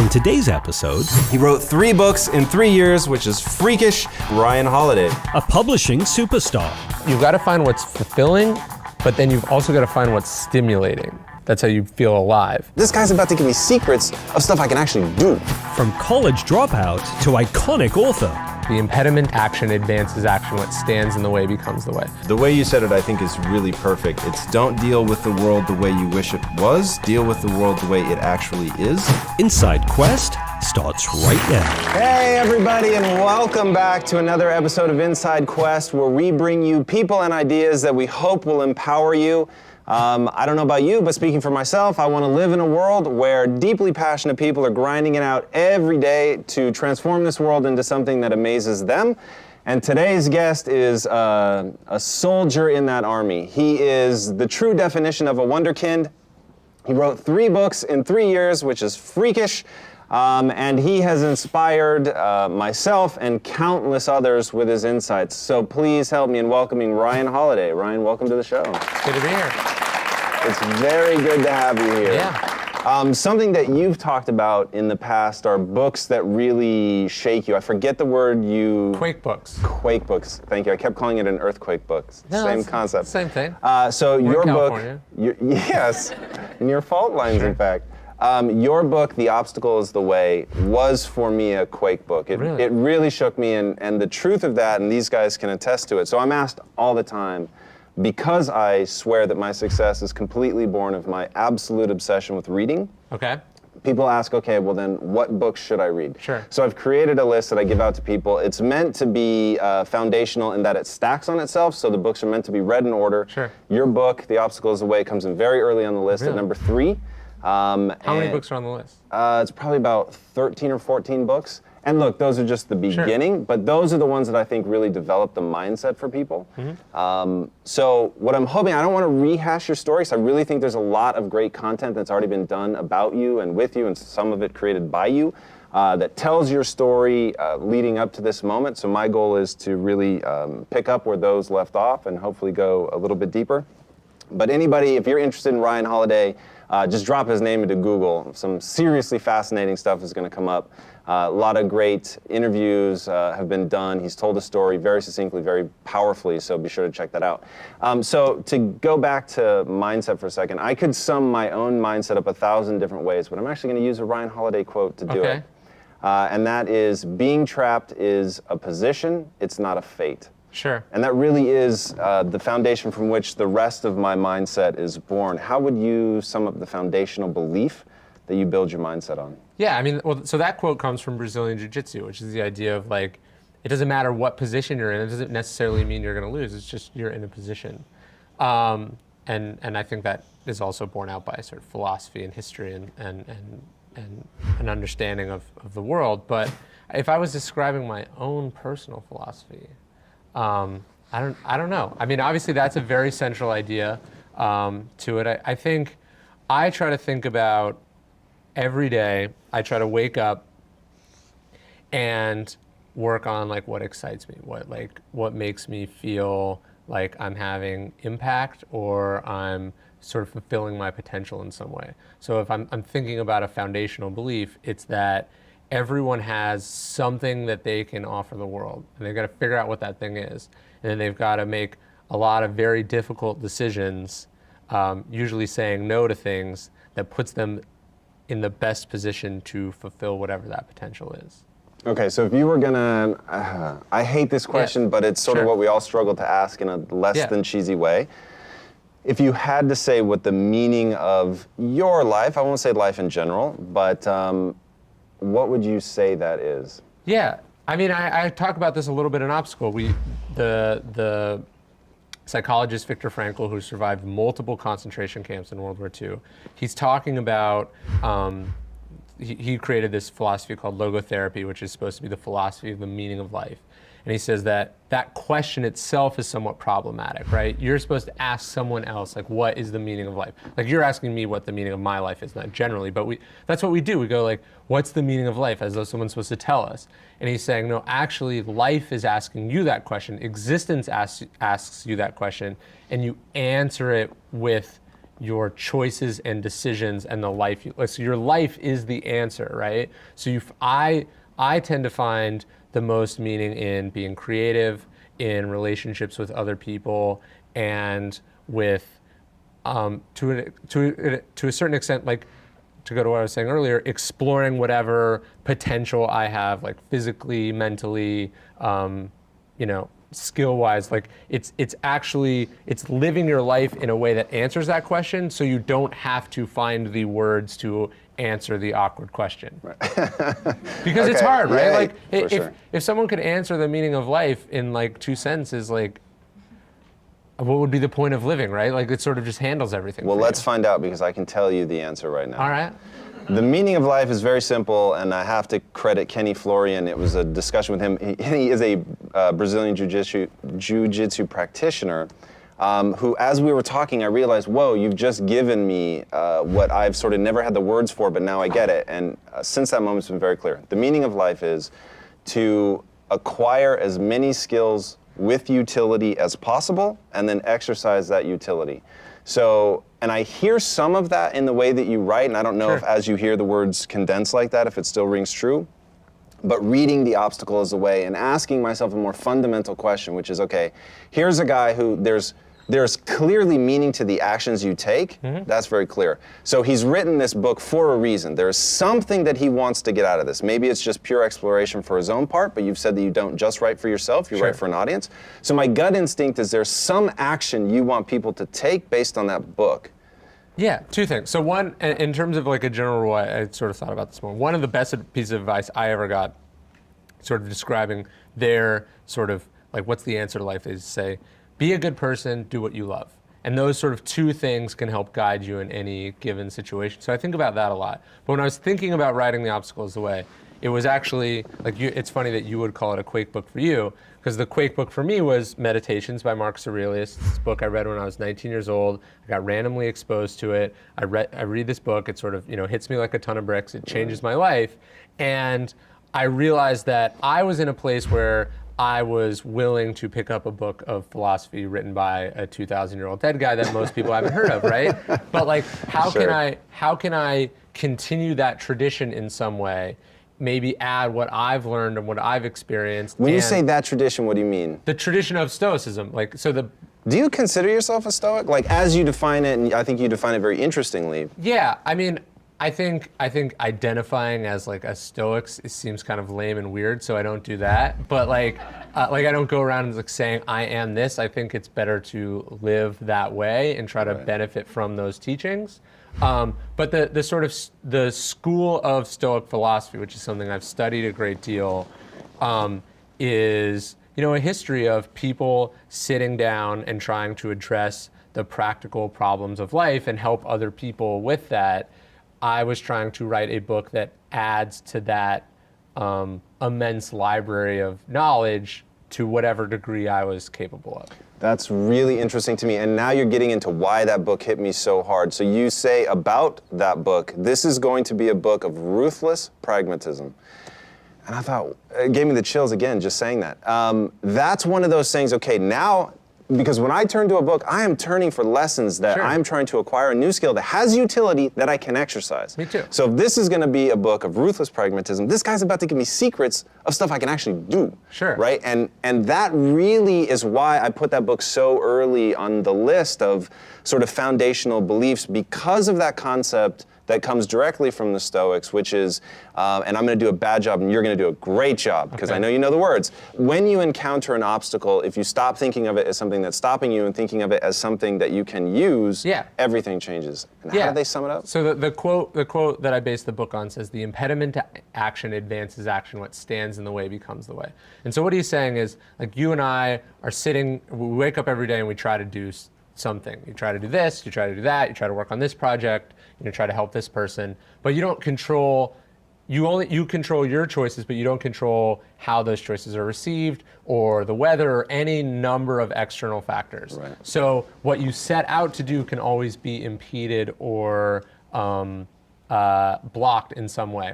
On today's episode, he wrote 3 books in 3 years, which is freakish. Ryan Holiday. A publishing superstar. You've got to find what's fulfilling, but then you've also got to find what's stimulating. That's how you feel alive. This guy's about to give me secrets of stuff I can actually do. From college dropout to iconic author. The impediment action advances action. What stands in the way becomes the way. The way you said it, I think, is really perfect. It's don't deal with the world the way you wish it was. Deal with the world the way it actually is. Inside Quest starts right now. Hey, everybody, and welcome back to another episode of Inside Quest, where we bring you people and ideas that we hope will empower you. I don't know about you, but speaking for myself, I want to live in a world where deeply passionate people are grinding it out every day to transform this world into something that amazes them. And today's guest is a soldier in that army. He is the true definition of a wonderkind. He wrote 3 books in 3 years, which is freakish. And he has inspired myself and countless others with his insights. So please help me in welcoming Ryan Holiday. Ryan, welcome to the show. Good to be here. It's very good to have you here. Yeah. Something that you've talked about in the past are books that really shake you. I forget the word you... Quake books. Quake books. Thank you. I kept calling it an earthquake book. No, same concept. Same thing. So We're your in book... California. Yes, in your fault lines, Sure. in fact. Your book, The Obstacle is the Way, was for me a quake book. It really shook me, and the truth of that, and these guys can attest to it. So I'm asked all the time, because I swear that my success is completely born of my absolute obsession with reading. Okay. People ask, okay, well then, what books should I read? Sure. So I've created a list that I give out to people. It's meant to be foundational in that it stacks on itself, so the books are meant to be read in order. Sure. Your book, The Obstacle is the Way, comes in very early on the list at number 3. How many books are on the list? It's probably about 13 or 14 books. And look, those are just the beginning, but those are the ones that I think really develop the mindset for people. So what I'm hoping, I don't want to rehash your story, because I really think there's a lot of great content that's already been done about you and with you, and some of it created by you, that tells your story leading up to this moment. So my goal is to really pick up where those left off and hopefully go a little bit deeper. But anybody, if you're interested in Ryan Holiday, just drop his name into Google. Some seriously fascinating stuff is going to come up. A lot of great interviews have been done. He's told a story very succinctly, very powerfully, so be sure to check that out. So to go back to mindset for a second, I could sum my own mindset up 1,000 different ways, but I'm actually going to use a Ryan Holiday quote to do it. And that is, being trapped is a position, it's not a fate. Sure. And that really is the foundation from which the rest of my mindset is born. How would you sum up the foundational belief that you build your mindset on? Yeah, I mean, well, so that quote comes from Brazilian Jiu-Jitsu, which is the idea of, like, it doesn't matter what position you're in. It doesn't necessarily mean you're going to lose. It's just you're in a position. And I think that is also borne out by sort of philosophy and history and an understanding of the world. But if I was describing my own personal philosophy, I don't know. I mean, obviously that's a very central idea to it. I think I try to think about every day. I try to wake up and work on, like, what excites me, what makes me feel like I'm having impact or I'm sort of fulfilling my potential in some way. So if I'm thinking about a foundational belief, it's that everyone has something that they can offer the world, and they've got to figure out what that thing is. And then they've got to make a lot of very difficult decisions, usually saying no to things that puts them in the best position to fulfill whatever that potential is. Okay, so if you were gonna, I hate this question, but it's sort of what we all struggle to ask in a less than cheesy way. If you had to say what the meaning of your life, I won't say life in general, but what would you say that is? Yeah, I mean, I talk about this a little bit in Obstacle. The psychologist Viktor Frankl, who survived multiple concentration camps in World War II, he's talking about, he created this philosophy called logotherapy, which is supposed to be the philosophy of the meaning of life. And he says that that question itself is somewhat problematic, right? You're supposed to ask someone else, like, what is the meaning of life? Like, you're asking me what the meaning of my life is, not generally, but that's what we do. We go like, what's the meaning of life? As though someone's supposed to tell us. And he's saying, no, actually, life is asking you that question. Existence asks you that question, and you answer it with your choices and decisions and the life so your life is the answer, right? So I tend to find the most meaning in being creative, in relationships with other people, and with to a certain extent, like, to go to what I was saying earlier, exploring whatever potential I have, like physically, mentally, skill-wise. Like it's living your life in a way that answers that question, so you don't have to find the words to answer the awkward question. Right. Because it's hard, right? Yeah, like sure. if someone could answer the meaning of life in like 2 sentences, like, what would be the point of living, right? Like, it sort of just handles everything. Well, let's find out, because I can tell you the answer right now. All right. The meaning of life is very simple, and I have to credit Kenny Florian. It was a discussion with him. He is a Brazilian jiu-jitsu practitioner who, as we were talking, I realized, whoa, you've just given me what I've sort of never had the words for, but now I get it. And since that moment, it's been very clear. The meaning of life is to acquire as many skills with utility as possible, and then exercise that utility. So, and I hear some of that in the way that you write, and I don't know if as you hear the words condensed like that, if it still rings true, but reading the obstacle as a way and asking myself a more fundamental question, which is, okay, here's a guy who there's clearly meaning to the actions you take. Mm-hmm. That's very clear. So he's written this book for a reason. There's something that he wants to get out of this. Maybe it's just pure exploration for his own part, but you've said that you don't just write for yourself, you write for an audience. So my gut instinct is there's some action you want people to take based on that book. Yeah, 2 things. So one, in terms of like a general rule, I sort of thought about this more. One of the best pieces of advice I ever got, sort of describing their sort of like what's the answer to life, is say, be a good person, do what you love. And those sort of 2 things can help guide you in any given situation. So I think about that a lot. But when I was thinking about writing The Obstacle Is the Way, it was actually, like, it's funny that you would call it a Quake book for you, because the Quake book for me was Meditations by Marcus Aurelius. This book I read when I was 19 years old. I got randomly exposed to it. I read this book. It sort of, hits me like a ton of bricks. It changes my life. And I realized that I was in a place where I was willing to pick up a book of philosophy written by a 2,000-year-old dead guy that most people haven't heard of, right? But like, how can I continue that tradition in some way? Maybe add what I've learned and what I've experienced. When you say that tradition, what do you mean? The tradition of Stoicism, like, so the. Do you consider yourself a Stoic? Like, as you define it, and I think you define it very interestingly. Yeah, I mean, I think identifying as like a Stoic seems kind of lame and weird, so I don't do that. But like I don't go around like saying I am this. I think it's better to live that way and try to benefit from those teachings. But the sort of the school of Stoic philosophy, which is something I've studied a great deal, is a history of people sitting down and trying to address the practical problems of life and help other people with that. I was trying to write a book that adds to that immense library of knowledge to whatever degree I was capable of. That's really interesting to me. And now you're getting into why that book hit me so hard. So you say about that book, this is going to be a book of ruthless pragmatism. And I thought, it gave me the chills again, just saying that. That's one of those things, okay, now, because when I turn to a book, I am turning for lessons that I'm trying to acquire a new skill that has utility that I can exercise. Me too. So if this is going to be a book of ruthless pragmatism, this guy's about to give me secrets of stuff I can actually do. Sure. Right? And that really is why I put that book so early on the list of sort of foundational beliefs, because of that concept that comes directly from the Stoics, which is, and I'm going to do a bad job and you're going to do a great job, because I know you know the words. When you encounter an obstacle, if you stop thinking of it as something that's stopping you and thinking of it as something that you can use, everything changes. And how do they sum it up? So the quote that I based the book on says, "The impediment to action advances action. What stands in the way becomes the way." And so what he's saying is, like, you and I are sitting, we wake up every day and we try to do something. You try to do this, you try to do that, you try to work on this project, try to help this person, but you don't control, you control your choices, but you don't control how those choices are received, or the weather, or any number of external factors. Right. So what you set out to do can always be impeded or blocked in some way,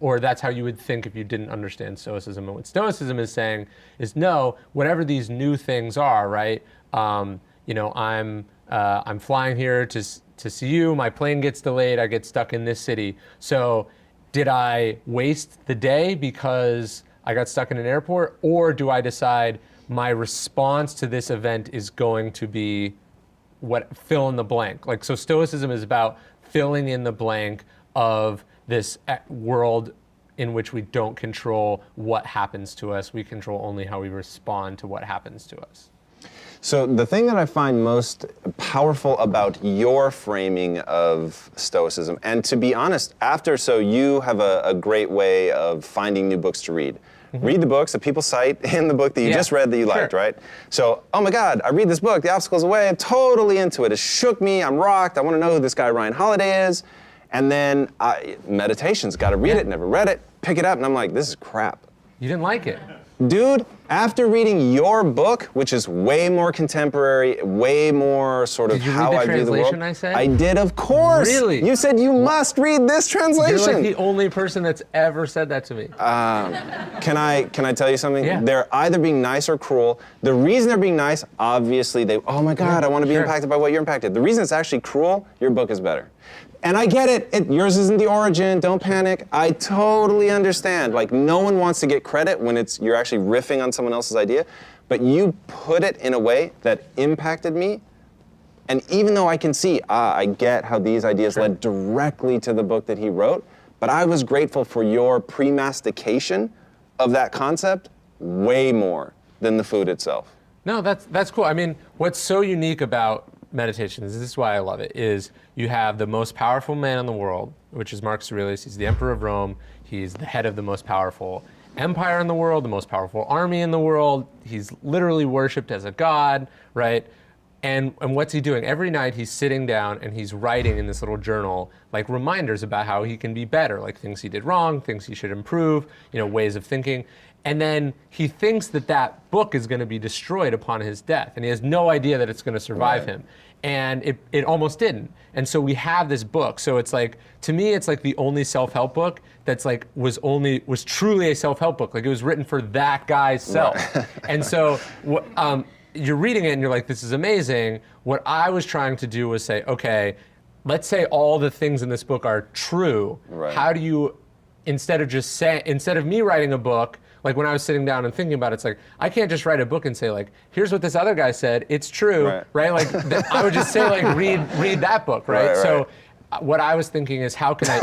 or that's how you would think if you didn't understand Stoicism. And what Stoicism is saying is, no, whatever these new things are, right? I'm flying here to see you, my plane gets delayed, I get stuck in this city. So did I waste the day because I got stuck in an airport, or do I decide my response to this event is going to be what fill in the blank? Like, so Stoicism is about filling in the blank of this world in which we don't control what happens to us. We control only how we respond to what happens to us. So the thing that I find most powerful about your framing of Stoicism, and to be honest, so you have a great way of finding new books to read. Mm-hmm. Read the books that people cite in the book that you just read that you liked, right? So, oh my God, I read this book, The Obstacle's Away, I'm totally into it. It shook me, I'm rocked, I want to know who this guy Ryan Holiday is. And then meditation's got to read it, never read it, pick it up, and I'm like, this is crap. You didn't like it. Dude, after reading your book, which is way more contemporary, way more sort of how I view the world. Did you read the translation I said? I did, of course. Really? You said you must read this translation. You're like the only person that's ever said that to me. Can I tell you something? Yeah. They're either being nice or cruel. The reason they're being nice, obviously, oh my God, I want to be impacted by what you're impacted. The reason it's actually cruel, your book is better. And I get it, yours isn't the origin, don't panic. I totally understand. Like, no one wants to get credit when you're actually riffing on someone else's idea, but you put it in a way that impacted me. And even though I can see, I get how these ideas led directly to the book that he wrote, but I was grateful for your pre-mastication of that concept way more than the food itself. No, that's cool. I mean, what's so unique about meditations, this is why I love it, is you have the most powerful man in the world, which is Marcus Aurelius. He's the emperor of Rome. He's the head of the most powerful empire in the world, the most powerful army in the world. He's literally worshipped as a god, right? And what's he doing? Every night he's sitting down and he's writing in this little journal, like reminders about how he can be better, like things he did wrong, things he should improve, ways of thinking. And then he thinks that book is going to be destroyed upon his death, and he has no idea that it's going to survive him. And it almost didn't. And so we have this book. So it's like, to me, it's like the only self-help book that's like was truly a self-help book. Like, it was written for that guy's self. Right. And so you're reading it and you're like, this is amazing. What I was trying to do was say, okay, let's say all the things in this book are true. Right. How do you, instead of me writing a book, like when I was sitting down and thinking about it, it's like, I can't just write a book and say like, here's what this other guy said, it's true, right? Like, I would just say like, read that book, right? So what I was thinking is, how can I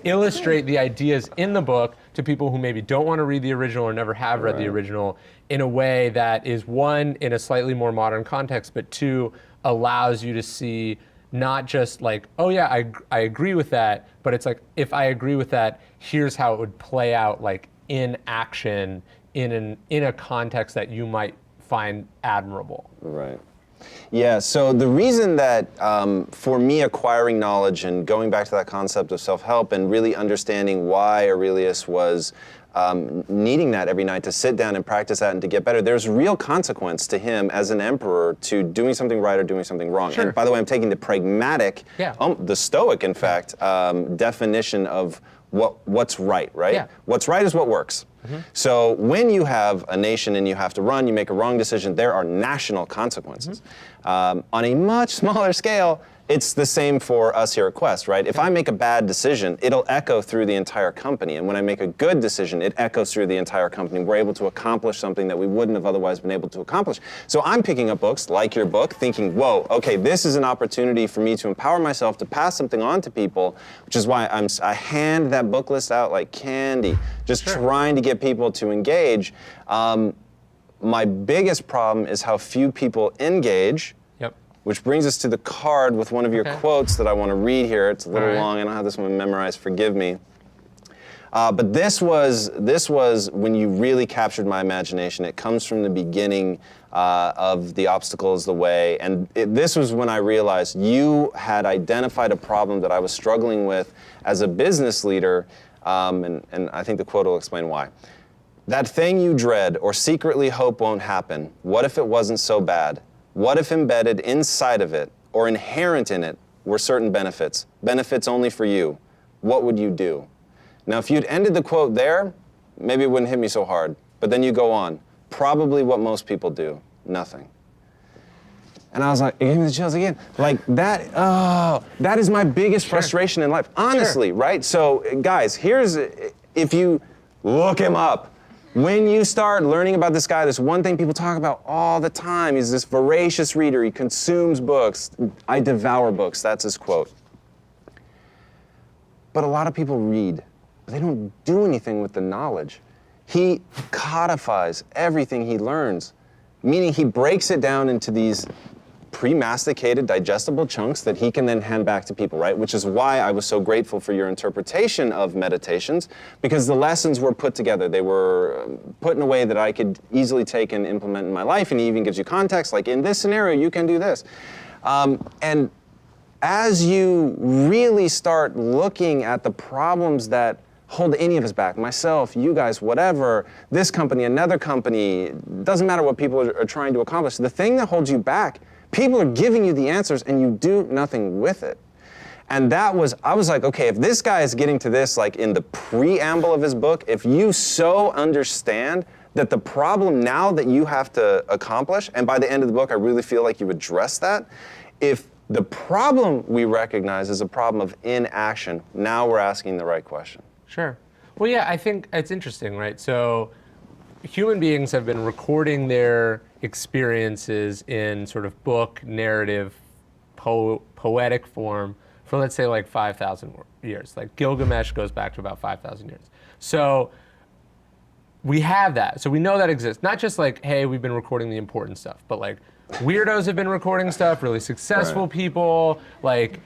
illustrate the ideas in the book to people who maybe don't want to read the original or never have read the original, in a way that is, one, in a slightly more modern context, but two, allows you to see not just like, oh yeah, I agree with that, but it's like, if I agree with that, here's how it would play out, like in action, in a context that you might find admirable. Right. Yeah, so the reason that for me acquiring knowledge and going back to that concept of self-help and really understanding why Aurelius was needing that every night to sit down and practice that and to get better, there's real consequence to him as an emperor to doing something right or doing something wrong. Sure. And by the way, I'm taking the pragmatic, the Stoic, in fact, definition of what's right? Yeah. What's right is what works. Mm-hmm. So when you have a nation and you have to run, you make a wrong decision, there are national consequences. Mm-hmm. On a much smaller scale, it's the same for us here at Quest, right? If I make a bad decision, it'll echo through the entire company. And when I make a good decision, it echoes through the entire company. We're able to accomplish something that we wouldn't have otherwise been able to accomplish. So I'm picking up books like your book, thinking, whoa, okay, this is an opportunity for me to empower myself to pass something on to people, which is why I hand that book list out like candy, just trying to get people to engage. My biggest problem is how few people engage. Which brings us to the card with one of your quotes that I want to read here. It's a little long. I don't have this one memorized. Forgive me. But this was when you really captured my imagination. It comes from the beginning of The Obstacle is the Way. And this was when I realized you had identified a problem that I was struggling with as a business leader. And I think the quote will explain why. That thing you dread or secretly hope won't happen, what if it wasn't so bad? What if embedded inside of it or inherent in it were certain benefits only for you? What would you do? Now, if you'd ended the quote there, maybe it wouldn't hit me so hard. But then you go on. Probably what most people do, nothing. And I was like, it gave me the chills again. Like that, that is my biggest frustration in life, honestly, right? So guys, if you look him up, when you start learning about this guy, there's one thing people talk about all the time. He's this voracious reader. He consumes books. I devour books. That's his quote. But a lot of people read. They don't do anything with the knowledge. He codifies everything he learns, meaning he breaks it down into these pre-masticated, digestible chunks that he can then hand back to people, right? Which is why I was so grateful for your interpretation of Meditations, because the lessons were put together. They were put in a way that I could easily take and implement in my life, and he even gives you context, like in this scenario, you can do this. And as you really start looking at the problems that hold any of us back, myself, you guys, whatever, this company, another company, doesn't matter what people are trying to accomplish, the thing that holds you back, people are giving you the answers and you do nothing with it. And I was like, okay, if this guy is getting to this like in the preamble of his book, if you so understand that the problem now that you have to accomplish, and by the end of the book, I really feel like you address that, if the problem we recognize is a problem of inaction, now we're asking the right question. Sure. Well, yeah, I think it's interesting, right? So human beings have been recording their experiences in sort of book, narrative, poetic form for, let's say, like 5,000 years. Like Gilgamesh goes back to about 5,000 years. So we have that. So we know that exists. Not just like, hey, we've been recording the important stuff, but like weirdos have been recording stuff, really successful people, like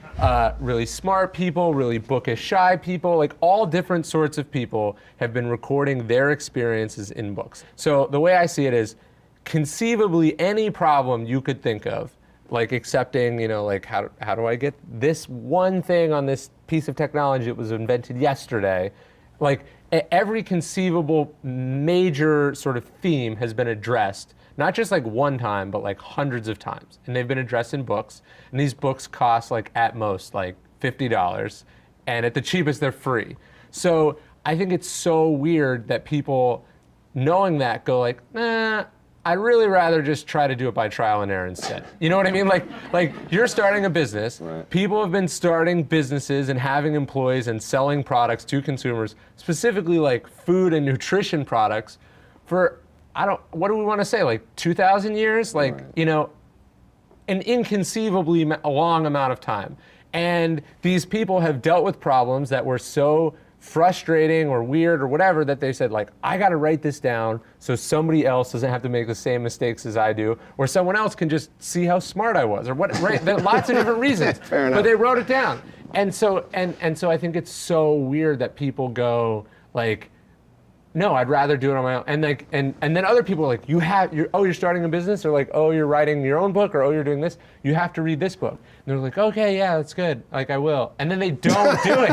really smart people, really bookish, shy people, like all different sorts of people have been recording their experiences in books. So the way I see it is conceivably any problem you could think of, like accepting, like how do I get this one thing on this piece of technology that was invented yesterday, like every conceivable major sort of theme has been addressed. Not just like one time, but like hundreds of times. And they've been addressed in books. And these books cost like at most like $50. And at the cheapest, they're free. So I think it's so weird that people, knowing that, go like, nah, I'd really rather just try to do it by trial and error instead. You know what I mean? Like you're starting a business. Right. People have been starting businesses and having employees and selling products to consumers, specifically like food and nutrition products, for what do we want to say, like 2,000 years? Like, right. An inconceivably long amount of time. And these people have dealt with problems that were so frustrating or weird or whatever that they said, like, I got to write this down so somebody else doesn't have to make the same mistakes as I do, or someone else can just see how smart I was, or what, right? There are lots of different reasons. Fair enough. But they wrote it down. And so I think it's so weird that people go like, no, I'd rather do it on my own. And like, and then other people are like, you're starting a business, or like, oh, you're writing your own book, or oh, you're doing this. You have to read this book. And they're like, okay, yeah, that's good. Like, I will. And then they don't do it.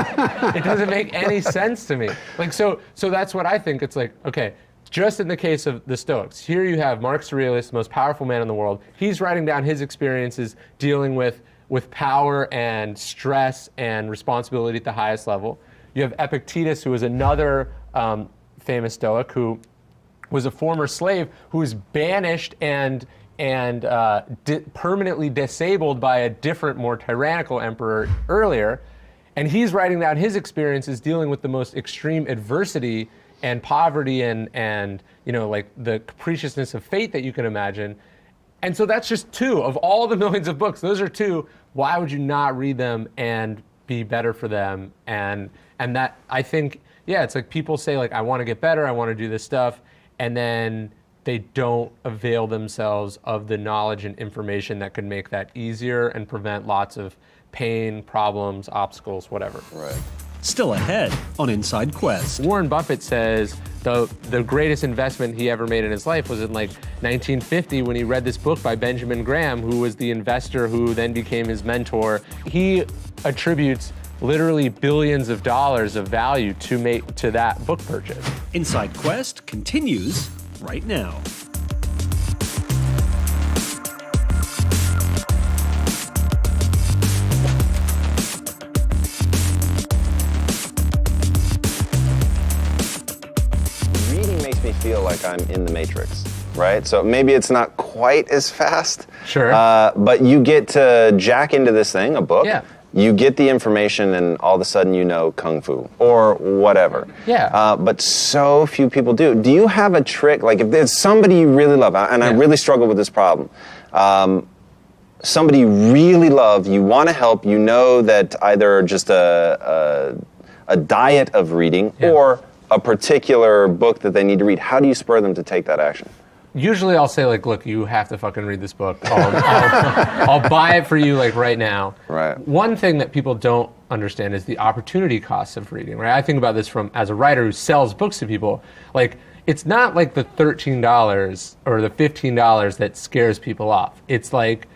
It doesn't make any sense to me. Like, so that's what I think. It's like, okay, just in the case of the Stoics, here you have Marcus Aurelius, the most powerful man in the world. He's writing down his experiences dealing with power and stress and responsibility at the highest level. You have Epictetus, who is another famous Stoic who was a former slave who was banished and permanently disabled by a different, more tyrannical emperor earlier. And he's writing down his experiences dealing with the most extreme adversity and poverty and like the capriciousness of fate that you can imagine. And so that's just two of all the millions of books. Those are two. Why would you not read them and be better for them? And that, I think, yeah, it's like people say, like, I want to get better, I want to do this stuff, and then they don't avail themselves of the knowledge and information that could make that easier and prevent lots of pain, problems, obstacles, whatever. Right. Still ahead on Inside Quest. Warren Buffett says the greatest investment he ever made in his life was in like 1950 when he read this book by Benjamin Graham, who was the investor who then became his mentor. He attributes literally billions of dollars of value to that book purchase. Inside Quest continues right now. Reading makes me feel like I'm in the Matrix, right? So maybe it's not quite as fast, Sure. But you get to jack into this thing, a book. Yeah. You get the information, and all of a sudden you know kung fu or whatever. Yeah. But so few people do. Do you have a trick? Like if there's somebody you really love, and I really struggle with this problem. Somebody you really love, you want to help, you know that either just a diet of reading or a particular book that they need to read. How do you spur them to take that action? Usually I'll say, like, look, you have to fucking read this book. I'll buy it for you, like, right now. Right. One thing that people don't understand is the opportunity costs of reading, right? I think about this as a writer who sells books to people. Like, it's not like the $13 or the $15 that scares people off. It's like,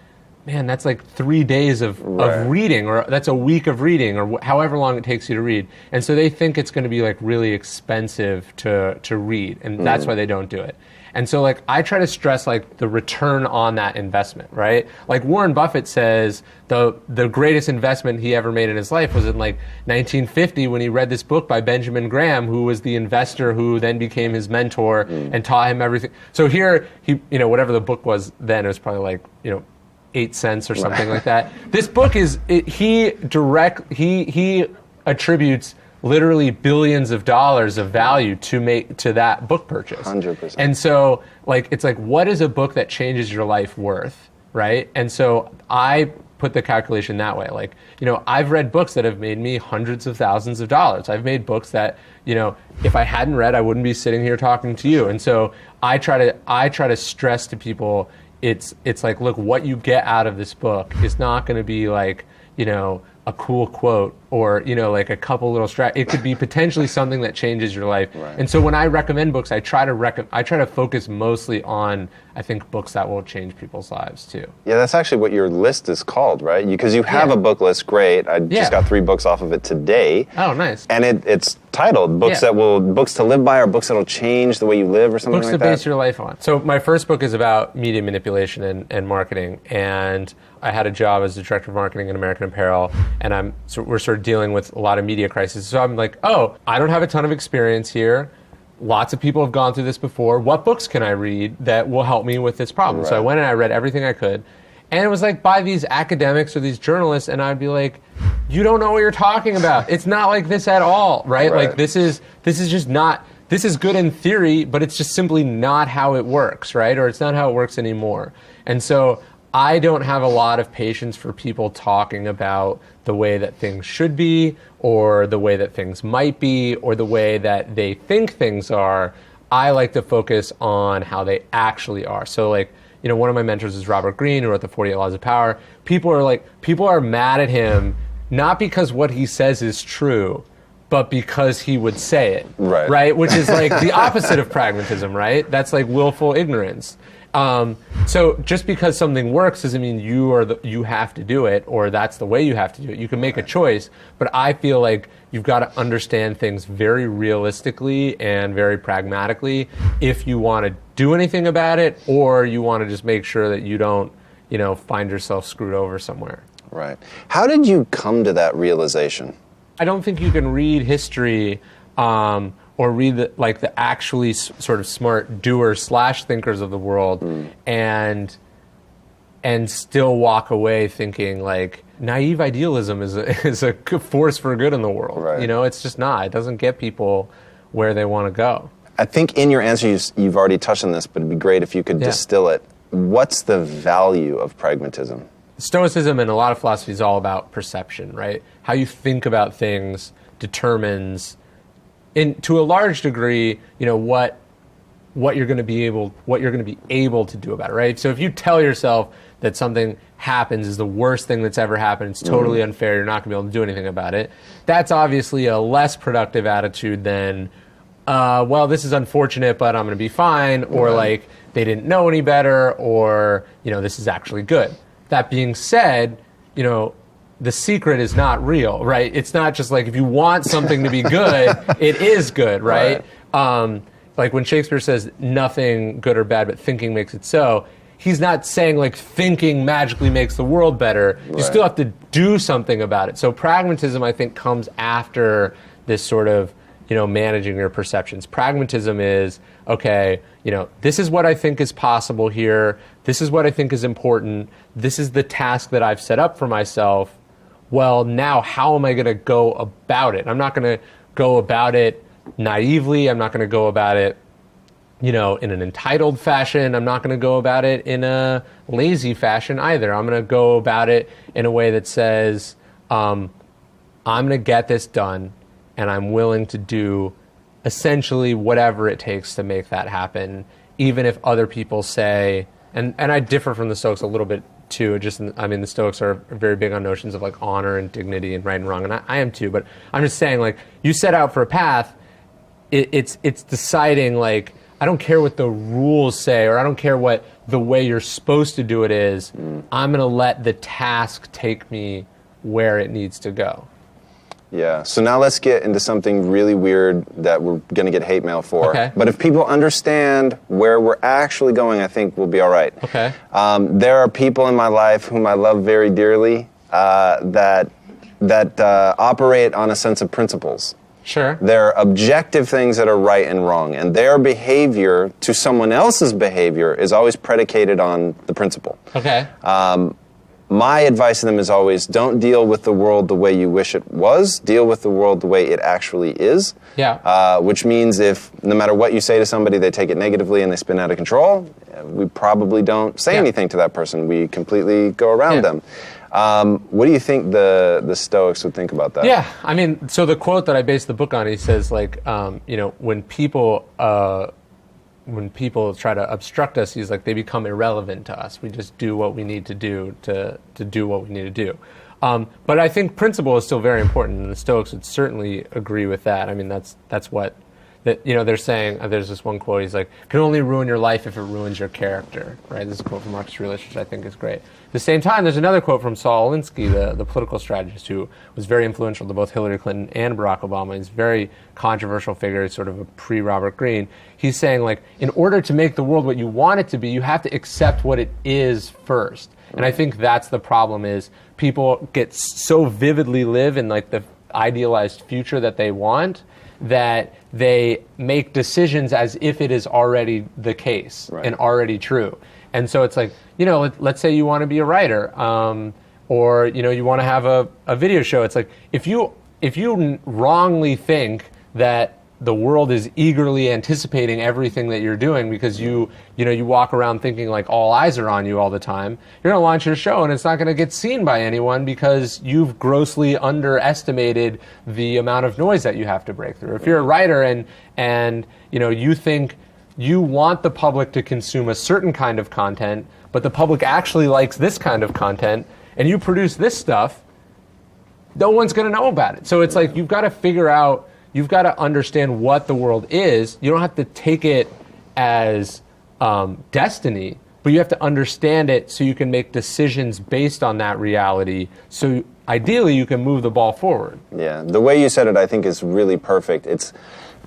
man, that's like 3 days of reading, or that's a week of reading, or however long it takes you to read. And so they think it's going to be like really expensive to read, and that's why they don't do it. And so like I try to stress like the return on that investment, right? Like Warren Buffett says the greatest investment he ever made in his life was in like 1950 when he read this book by Benjamin Graham, who was the investor who then became his mentor and taught him everything. So here he, whatever the book was then, it was probably like, 8 cents or something like that. This book is, he attributes literally billions of dollars of value to that book purchase. 100%. And so like, it's like, what is a book that changes your life worth, right? And so I put the calculation that way. Like, I've read books that have made me hundreds of thousands of dollars. I've made books that, if I hadn't read, I wouldn't be sitting here talking to you. And so I try to stress to people, it's like, look, what you get out of this book is not going to be like, a cool quote or, like a couple little it could be potentially something that changes your life. Right. And so when I recommend books, I try to focus mostly on, I think, books that will change people's lives too. Yeah, that's actually what your list is called, right? Because you have a book list, great. I just got 3 books off of it today. Oh, nice. And it's titled books to live by, or books that'll change the way you live, or something books like that. Books to base your life on. So my first book is about media manipulation and marketing, and I had a job as the director of marketing in American Apparel, and we're sort of dealing with a lot of media crises. So I'm like, I don't have a ton of experience here. Lots of people have gone through this before. What books can I read that will help me with this problem? Right. So I went and I read everything I could. And it was like by these academics or these journalists, and I'd be like, you don't know what you're talking about. It's not like this at all, right? Like this is just not, this is good in theory, but it's just simply not how it works, right? Or it's not how it works anymore. And so I don't have a lot of patience for people talking about the way that things should be, or the way that things might be, or the way that they think things are. I like to focus on how they actually are. So like, one of my mentors is Robert Greene, who wrote the 48 Laws of Power. People are mad at him, not because what he says is true, but because he would say it, right? Which is like the opposite of pragmatism, right? That's like willful ignorance. So just because something works doesn't mean you have to do it, or that's the way you have to do it. You can make a choice, but I feel like you've got to understand things very realistically and very pragmatically if you want to do anything about it, or you want to just make sure that you don't, find yourself screwed over somewhere. Right. How did you come to that realization? I don't think you can read history or read the actually sort of smart doers / thinkers of the world and still walk away thinking like naive idealism is a good force for good in the world. Right. It's just not. It doesn't get people where they want to go. I think in your answer you've already touched on this, but it'd be great if you could distill it. What's the value of pragmatism? Stoicism and a lot of philosophy is all about perception, right? How you think about things determines, to a large degree, what you're going to be able to do about it, right? So if you tell yourself that something happens is the worst thing that's ever happened, it's totally unfair, you're not going to be able to do anything about it, that's obviously a less productive attitude than, well, this is unfortunate, but I'm going to be fine, or like they didn't know any better, or this is actually good. That being said, the secret is not real, right? It's not just like if you want something to be good, it is good, right? Like when Shakespeare says nothing good or bad, but thinking makes it so, he's not saying like thinking magically makes the world better. You still have to do something about it. So pragmatism, I think, comes after this sort of, managing your perceptions. Pragmatism is, okay, this is what I think is possible here. This is what I think is important. This is the task that I've set up for myself. Well, now how am I going to go about it? I'm not going to go about it naively. I'm not going to go about it, in an entitled fashion. I'm not going to go about it in a lazy fashion either. I'm going to go about it in a way that says, I'm going to get this done, and I'm willing to do essentially whatever it takes to make that happen, even if other people say, and I differ from the Stoics a little bit too. The Stoics are very big on notions of like honor and dignity and right and wrong, and I am too. But I'm just saying, like, you set out for a path. It's deciding, like, I don't care what the rules say, or I don't care what the way you're supposed to do it is. I'm going to let the task take me where it needs to go. Yeah, so now let's get into something really weird that we're going to get hate mail for. Okay. But if people understand where we're actually going, I think we'll be all right. Okay. There are people in my life whom I love very dearly that operate on a sense of principles. Sure. They're objective things that are right and wrong, and their behavior to someone else's behavior is always predicated on the principle. Okay. My advice to them is always, don't deal with the world the way you wish it was. Deal with the world the way it actually is. Yeah. Which means if, no matter what you say to somebody, they take it negatively and they spin out of control, we probably don't say anything to that person. We completely go around them. What do you think the Stoics would think about that? Yeah, so the quote that I based the book on, he says, like, when people try to obstruct us, he's like, they become irrelevant to us. We just do what we need to do to do what we need to do. But I think principle is still very important, and the Stoics would certainly agree with that. That's what they're saying. There's this one quote. He's like, "Can only ruin your life if it ruins your character." Right? This is a quote from Marcus Aurelius, which I think is great. At the same time, there's another quote from Saul Alinsky, the political strategist who was very influential to both Hillary Clinton and Barack Obama. He's a very controversial figure, sort of a pre-Robert Greene. He's saying, like, in order to make the world what you want it to be, you have to accept what it is first. And I think that's the problem, is people get so vividly live in, like, the idealized future that they want, that they make decisions as if it is already the case and already true. And so it's like, let's say you want to be a writer, or you want to have a video show. It's like, if you wrongly think that the world is eagerly anticipating everything that you're doing because you walk around thinking like all eyes are on you all the time, you're going to launch your show and it's not going to get seen by anyone because you've grossly underestimated the amount of noise that you have to break through. If you're a writer and you think you want the public to consume a certain kind of content, but the public actually likes this kind of content, and you produce this stuff, no one's going to know about it. So it's like, you've got to figure out, you've got to understand what the world is. You don't have to take it as destiny, but you have to understand it so you can make decisions based on that reality. So ideally, you can move the ball forward. Yeah, the way you said it, I think, is really perfect.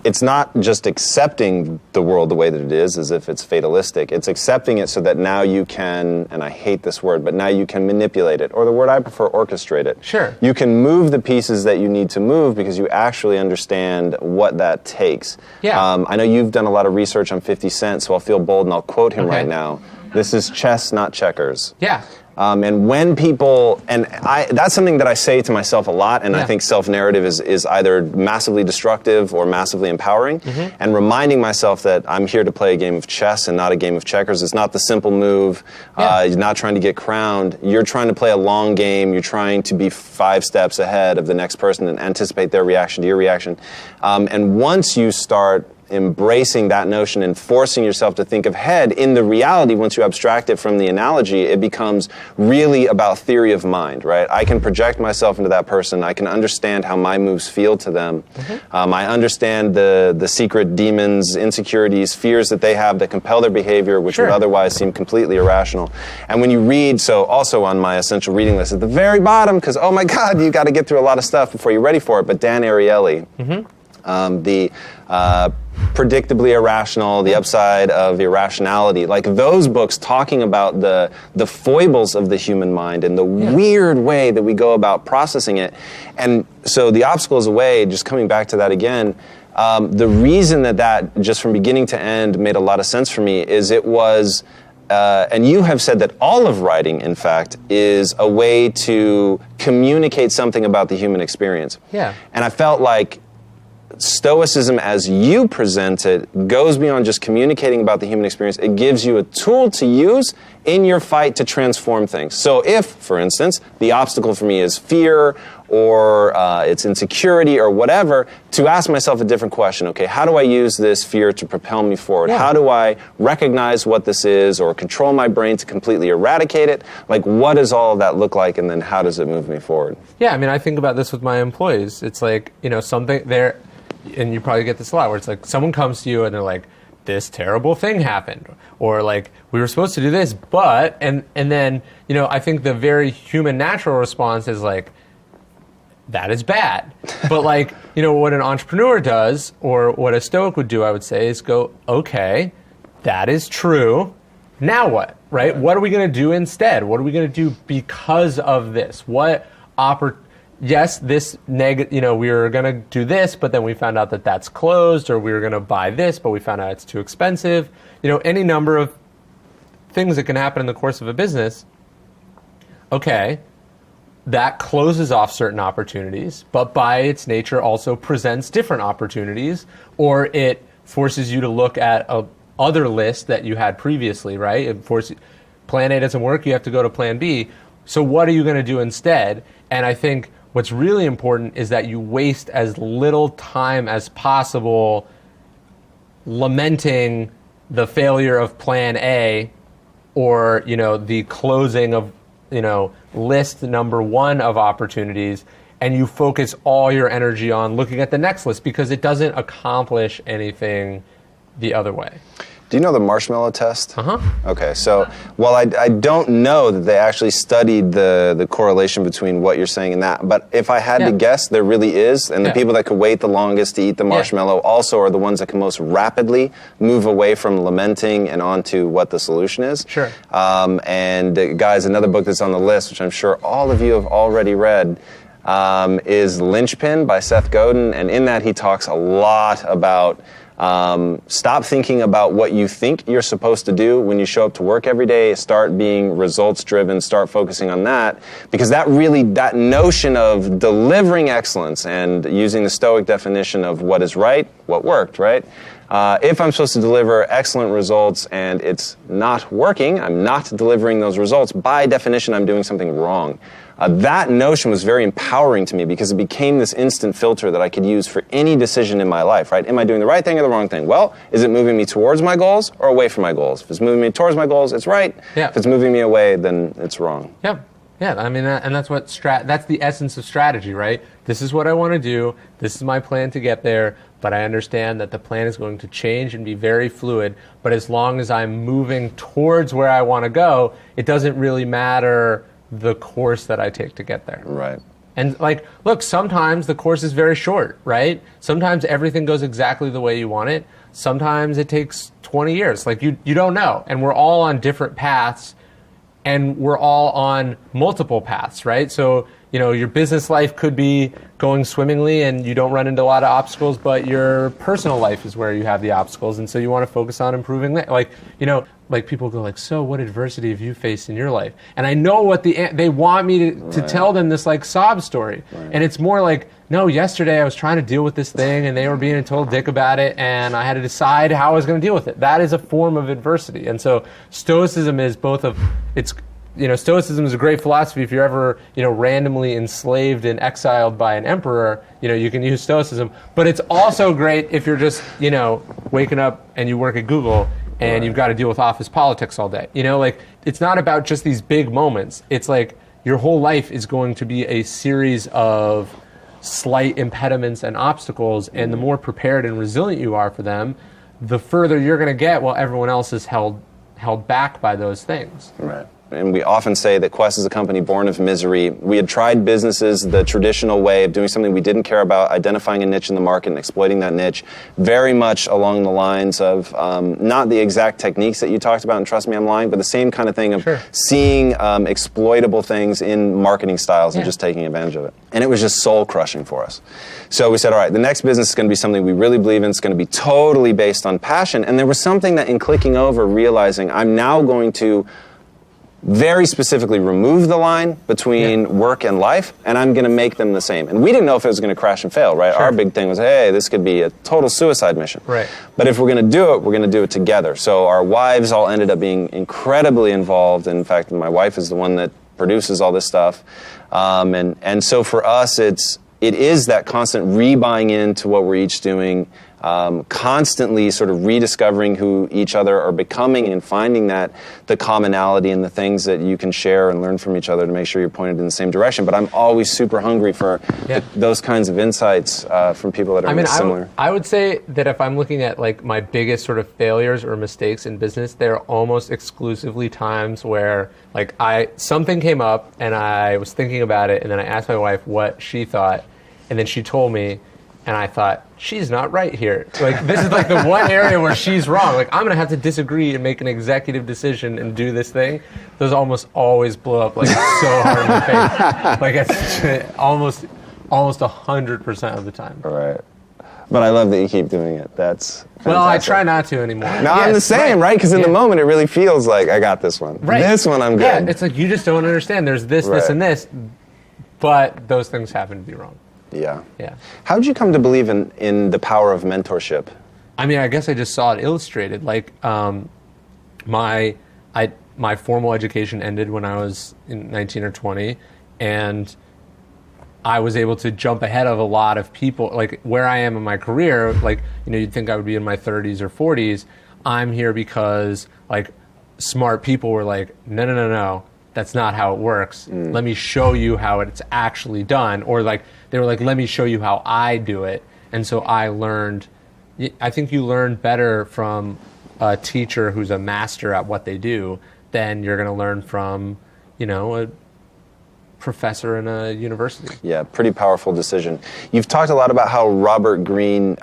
It's not just accepting the world the way that it is, as if it's fatalistic. It's accepting it so that now you can, and I hate this word, but now you can manipulate it, or the word I prefer, orchestrate it. Sure. You can move the pieces that you need to move because you actually understand what that takes. Yeah. I know you've done a lot of research on 50 Cent, so I'll feel bold and I'll quote him right now. This is chess, not checkers. Yeah. And when people, that's something that I say to myself a lot, and I think self-narrative is either massively destructive or massively empowering. And reminding myself that I'm here to play a game of chess and not a game of checkers. It's not the simple move. You're not trying to get crowned. You're trying to play a long game. You're trying to be 5 steps ahead of the next person and anticipate their reaction to your reaction. And once you start embracing that notion and forcing yourself to think ahead in the reality, once you abstract it from the analogy, it becomes really about theory of mind, right? I can project myself into that person. I can understand how my moves feel to them. I understand the secret demons, insecurities, fears that they have that compel their behavior, which would otherwise seem completely irrational. And when you read, so also on my essential reading list at the very bottom, because, oh my God, you got to get through a lot of stuff before you're ready for it, but Dan Ariely, the predictably irrational, the upside of irrationality, like those books talking about the foibles of the human mind and the weird way that we go about processing it. And so the obstacle is away, just coming back to that again, The reason that just from beginning to end made a lot of sense for me is it was, and you have said that all of writing, in fact, is a way to communicate something about the human experience. Yeah. And I felt like Stoicism, as you present it, goes beyond just communicating about the human experience. It gives you a tool to use in your fight to transform things. So if, for instance, the obstacle for me is fear or it's insecurity or whatever, to ask myself a different question. Okay, how do I use this fear to propel me forward? Yeah. How do I recognize what this is or control my brain to completely eradicate it? Like, what does all of that look like, and then how does it move me forward? Yeah, I mean, I think about this with my employees. It's like, something there, and you probably get this a lot, where it's like someone comes to you and they're like, this terrible thing happened, or like, we were supposed to do this, but, and then, I think the very human natural response is like, that is bad. But like, what an entrepreneur does, or what a Stoic would do, I would say, is go, okay, that is true. Now what, right? What are we going to do instead? What are we going to do because of this? Yes, this we were going to do this, but then we found out that that's closed, or we were going to buy this, but we found out it's too expensive. Any number of things that can happen in the course of a business. Okay, that closes off certain opportunities, but by its nature also presents different opportunities, or it forces you to look at a other list that you had previously, right? It forces, plan A doesn't work, you have to go to plan B. So what are you going to do instead? And I think what's really important is that you waste as little time as possible lamenting the failure of plan A, or, the closing of, list number one of opportunities, and you focus all your energy on looking at the next list, because it doesn't accomplish anything the other way. Do you know the marshmallow test? Uh-huh. Okay, so while I don't know that they actually studied the correlation between what you're saying and that, but if I had to guess, there really is, and the people that could wait the longest to eat the marshmallow also are the ones that can most rapidly move away from lamenting and onto what the solution is. Sure. And guys, another book that's on the list, which I'm sure all of you have already read, is Linchpin by Seth Godin, and in that he talks a lot about stop thinking about what you think you're supposed to do when you show up to work every day. Start being results driven. Start focusing on that, because that notion of delivering excellence and using the Stoic definition of what is right, what worked, right? If I'm supposed to deliver excellent results and it's not working, I'm not delivering those results, by definition, I'm doing something wrong. That notion was very empowering to me, because it became this instant filter that I could use for any decision in my life, right? Am I doing the right thing or the wrong thing? Well, is it moving me towards my goals or away from my goals? If it's moving me towards my goals, it's right. Yeah. If it's moving me away, then it's wrong. Yeah. Yeah, I mean, and that's what that's the essence of strategy, right? This is what I want to do. This is my plan to get there, but I understand that the plan is going to change and be very fluid. But as long as I'm moving towards where I want to go, it doesn't really matter the course that I take to get there. Right. And like, look, sometimes the course is very short, right? Sometimes everything goes exactly the way you want it. Sometimes it takes 20 years. Like, you don't know. And we're all on different paths, and we're all on multiple paths, right? So, your business life could be going swimmingly and you don't run into a lot of obstacles, but your personal life is where you have the obstacles, and so you want to focus on improving that. Like people go like, so what adversity have you faced in your life? And I know what they want me to tell them this like sob story. Right. And it's more like, no, yesterday I was trying to deal with this thing and they were being a total dick about it, and I had to decide how I was going to deal with it. That is a form of adversity. And so Stoicism is Stoicism is a great philosophy. If you're ever, randomly enslaved and exiled by an emperor, you can use Stoicism. But it's also great if you're just, waking up and you work at Google and you've got to deal with office politics all day. It's not about just these big moments. It's like your whole life is going to be a series of slight impediments and obstacles, and the more prepared and resilient you are for them, the further you're going to get while everyone else is held back by those things. Right. and we often say that Quest is a company born of misery. We had tried businesses the traditional way of doing something we didn't care about, identifying a niche in the market and exploiting that niche, very much along the lines of not the exact techniques that you talked about, and trust me, I'm lying, but the same kind of thing of seeing exploitable things in marketing styles and just taking advantage of it. And it was just soul-crushing for us. So we said, all right, the next business is going to be something we really believe in. It's going to be totally based on passion. And there was something that in clicking over, realizing I'm now going to very specifically remove the line between work and life, and I'm going to make them the same. And we didn't know if it was going to crash and fail, right? Our big thing was, hey, this could be a total suicide mission. Right. But if we're going to do it, we're going to do it together. So our wives all ended up being incredibly involved. In fact, my wife is the one that produces all this stuff. And so for us, it is that constant rebuying into what we're each doing, constantly sort of rediscovering who each other are becoming and finding that the commonality and the things that you can share and learn from each other to make sure you're pointed in the same direction. But I'm always super hungry for those kinds of insights from people that are similar. I would say that if I'm looking at like my biggest sort of failures or mistakes in business, they're almost exclusively times where like something came up and I was thinking about it, and then I asked my wife what she thought, and then she told me, and I thought, she's not right here. Like, this is like the one area where she's wrong. Like, I'm going to have to disagree and make an executive decision and do this thing. Those almost always blow up like so hard in the face. Like, it's almost 100% of the time. Right. But I love that you keep doing it. That's fantastic. Well, I try not to anymore. No, I'm the same, right? Because in the moment, it really feels like, I got this one. Right. This one, I'm good. Yeah, it's like, you just don't understand. There's this, this, and this. But those things happen to be wrong. Yeah. Yeah. How did you come to believe in the power of mentorship? I mean, I guess I just saw it illustrated. Like, my formal education ended when I was 19 or 20, and I was able to jump ahead of a lot of people. Like, where I am in my career, like, you'd think I would be in my 30s or 40s. I'm here because, like, smart people were like, no. That's not how it works. Let me show you how it's actually done. Or like, they were like, let me show you how I do it. And so I learned, I think you learn better from a teacher who's a master at what they do than you're going to learn from, a professor in a university. Yeah, pretty powerful decision. You've talked a lot about how Robert Greene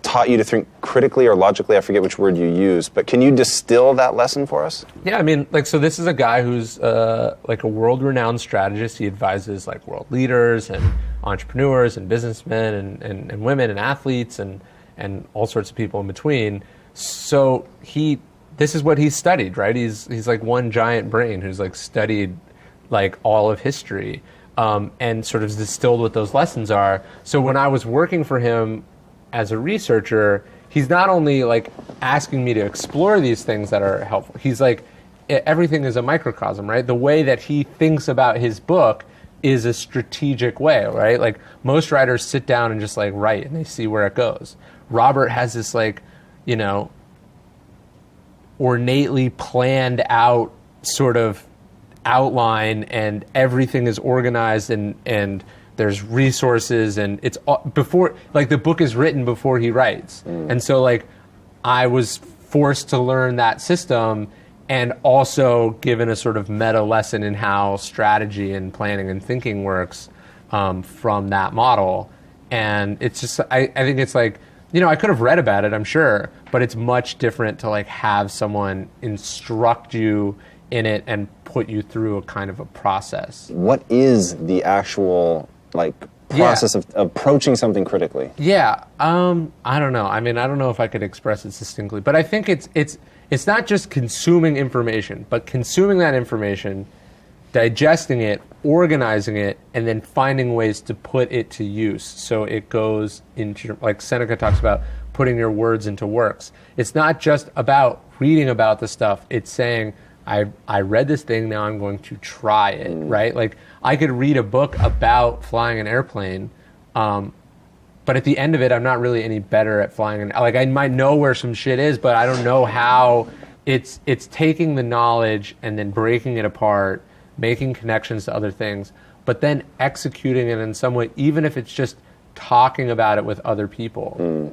taught you to think critically or logically. I forget which word you used, but can you distill that lesson for us? Yeah, I mean, so this is a guy who's like a world-renowned strategist. He advises like world leaders and entrepreneurs and businessmen and women and athletes and all sorts of people in between. So this is what he's studied, right? He's like one giant brain who's like studied like all of history and sort of distilled what those lessons are. So when I was working for him as a researcher, he's not only like asking me to explore these things that are helpful, he's like, everything is a microcosm, right? The way that he thinks about his book is a strategic way, right? Like most writers sit down and just like write and they see where it goes. Robert has this like, ornately planned out sort of outline, and everything is organized and there's resources, and it's before, like the book is written before he writes. And so like I was forced to learn that system and also given a sort of meta lesson in how strategy and planning and thinking works from that model. And it's just, I think it's like, I could have read about it, I'm sure, but it's much different to like have someone instruct you in it and put you through a kind of a process. What is the actual process of approaching something critically? Yeah, I don't know. I mean, I don't know if I could express it succinctly, but I think it's not just consuming information, but consuming that information, digesting it, organizing it, and then finding ways to put it to use. So it goes into, like Seneca talks about, putting your words into works. It's not just about reading about the stuff. It's saying, I read this thing, now I'm going to try it, right? Like, I could read a book about flying an airplane, but at the end of it, I'm not really any better at flying. Like, I might know where some shit is, but I don't know how. It's taking the knowledge and then breaking it apart, making connections to other things, but then executing it in some way, even if it's just talking about it with other people.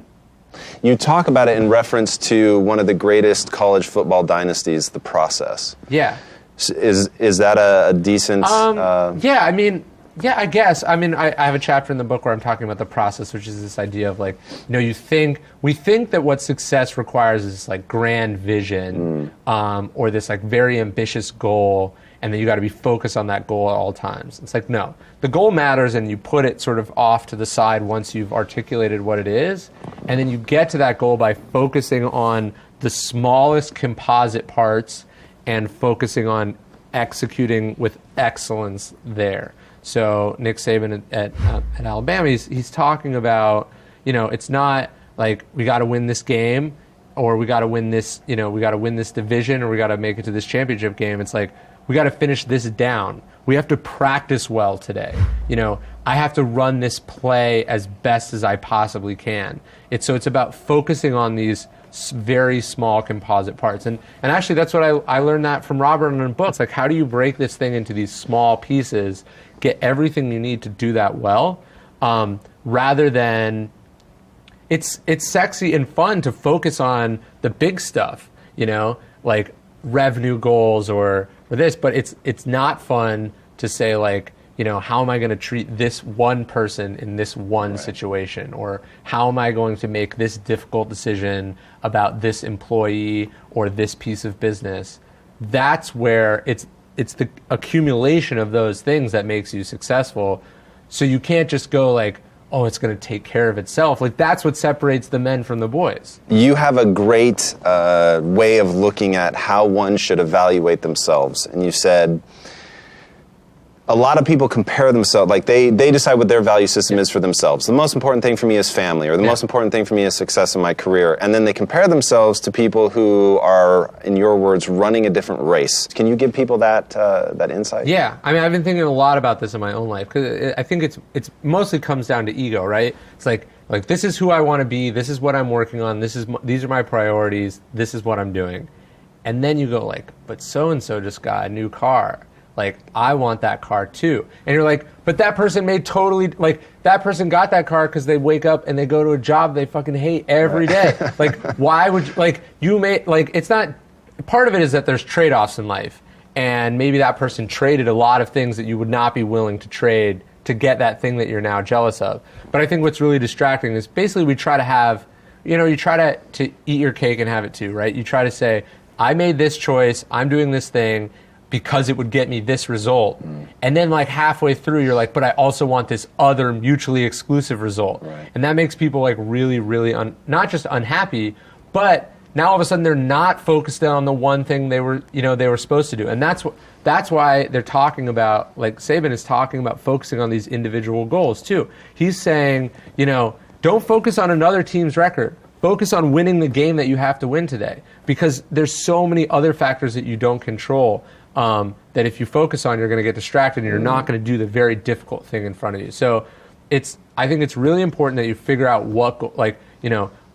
You talk about it in reference to one of the greatest college football dynasties, The Process. Yeah. Is that a decent? Yeah, I mean, yeah, I guess. I mean, I have a chapter in the book where I'm talking about the process, which is this idea of like, we think that what success requires is this like grand vision, or this like very ambitious goal, and then you got to be focused on that goal at all times. It's like, no, the goal matters, and you put it sort of off to the side once you've articulated what it is, and then you get to that goal by focusing on the smallest composite parts and focusing on executing with excellence there. So Nick Saban at Alabama, he's talking about, it's not like we got to win this game, or we got to win this, we got to win this division, or we got to make it to this championship game. It's like, we got to finish this down. We have to practice well today. I have to run this play as best as I possibly can. It's about focusing on these very small composite parts. And actually, that's what I learned that from Robert in a book. It's like, how do you break this thing into these small pieces, get everything you need to do that well, rather than, it's sexy and fun to focus on the big stuff, like revenue goals or this, but it's not fun to say like, how am I going to treat this one person in this one situation? Or how am I going to make this difficult decision about this employee or this piece of business? That's where it's the accumulation of those things that makes you successful. So you can't just go like, oh, it's going to take care of itself. Like, that's what separates the men from the boys. You have a great way of looking at how one should evaluate themselves. And you said, a lot of people compare themselves, like they decide what their value system is for themselves. The most important thing for me is family, or the most important thing for me is success in my career. And then they compare themselves to people who are, in your words, running a different race. Can you give people that insight? Yeah, I mean, I've been thinking a lot about this in my own life, because I think it's mostly comes down to ego, right? It's like this is who I want to be, this is what I'm working on, these are my priorities, this is what I'm doing. And then you go like, but so-and-so just got a new car. Like, I want that car too. And you're like, but that person that person got that car because they wake up and they go to a job they fucking hate every day. Like, why would it's not, part of it is that there's trade-offs in life. And maybe that person traded a lot of things that you would not be willing to trade to get that thing that you're now jealous of. But I think what's really distracting is basically we try to have, you try to eat your cake and have it too, right? You try to say, I made this choice, I'm doing this thing, because it would get me this result. And then like halfway through, you're like, but I also want this other mutually exclusive result. Right. And that makes people like really, really, not just unhappy, but now all of a sudden they're not focused on the one thing they were supposed to do. And that's why they're talking about, like Saban is talking about focusing on these individual goals too. He's saying, don't focus on another team's record. Focus on winning the game that you have to win today, because there's so many other factors that you don't control. That if you focus on, you're going to get distracted and you're not going to do the very difficult thing in front of you. So I think it's really important that you figure out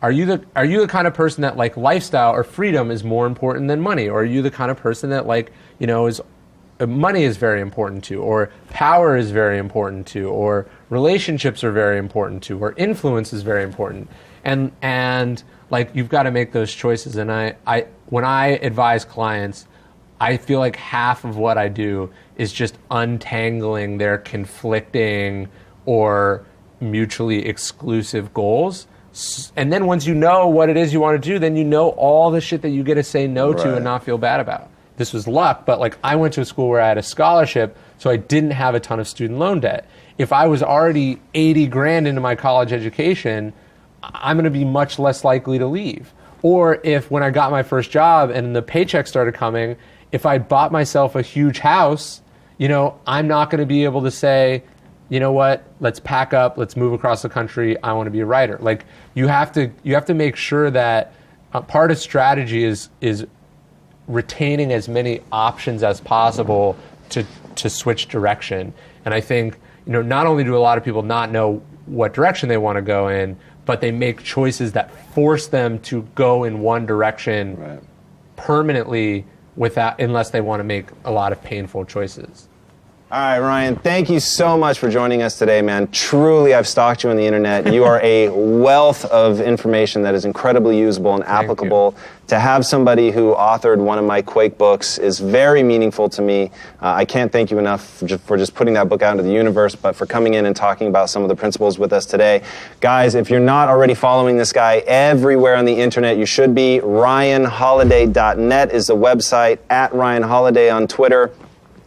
are you the kind of person that like lifestyle or freedom is more important than money? Or are you the kind of person that is money is very important to, or power is very important to, or relationships are very important to, or influence is very important. And like, you've got to make those choices. And when I advise clients, I feel like half of what I do is just untangling their conflicting or mutually exclusive goals. And then once you know what it is you want to do, then you know all the shit that you get to say no to and not feel bad about. This was luck, but like, I went to a school where I had a scholarship, so I didn't have a ton of student loan debt. If I was already 80 grand into my college education, I'm going to be much less likely to leave. Or if when I got my first job and the paycheck started coming, if I bought myself a huge house, I'm not going to be able to say, you know what, let's pack up, let's move across the country, I want to be a writer. Like, you have to make sure that part of strategy is retaining as many options as possible to switch direction. And I think, not only do a lot of people not know what direction they want to go in, but they make choices that force them to go in one direction permanently, unless they want to make a lot of painful choices. All right, Ryan, thank you so much for joining us today, man. Truly, I've stalked you on the internet. You are a wealth of information that is incredibly usable and applicable. To have somebody who authored one of my Quake books is very meaningful to me. I can't thank you enough for just putting that book out into the universe, but for coming in and talking about some of the principles with us today. Guys, if you're not already following this guy everywhere on the internet, you should be. RyanHoliday.net is the website, @RyanHoliday on Twitter.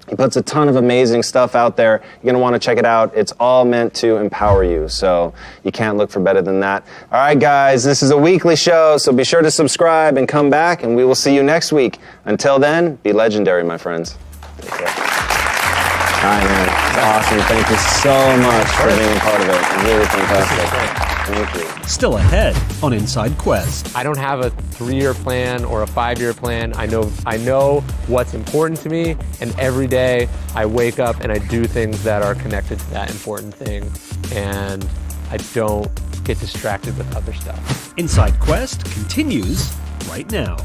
He puts a ton of amazing stuff out there. You're going to want to check it out. It's all meant to empower you, so you can't look for better than that. All right, guys, this is a weekly show, so be sure to subscribe and come back, and we will see you next week. Until then, be legendary, my friends. Take care. All right, man. It's awesome. Thank you so much for being a part of it. Really fantastic. Thank you. Still ahead on Inside Quest. I don't have a 3-year plan or a 5-year plan. I know what's important to me, and every day I wake up and I do things that are connected to that important thing, and I don't get distracted with other stuff. Inside Quest continues right now.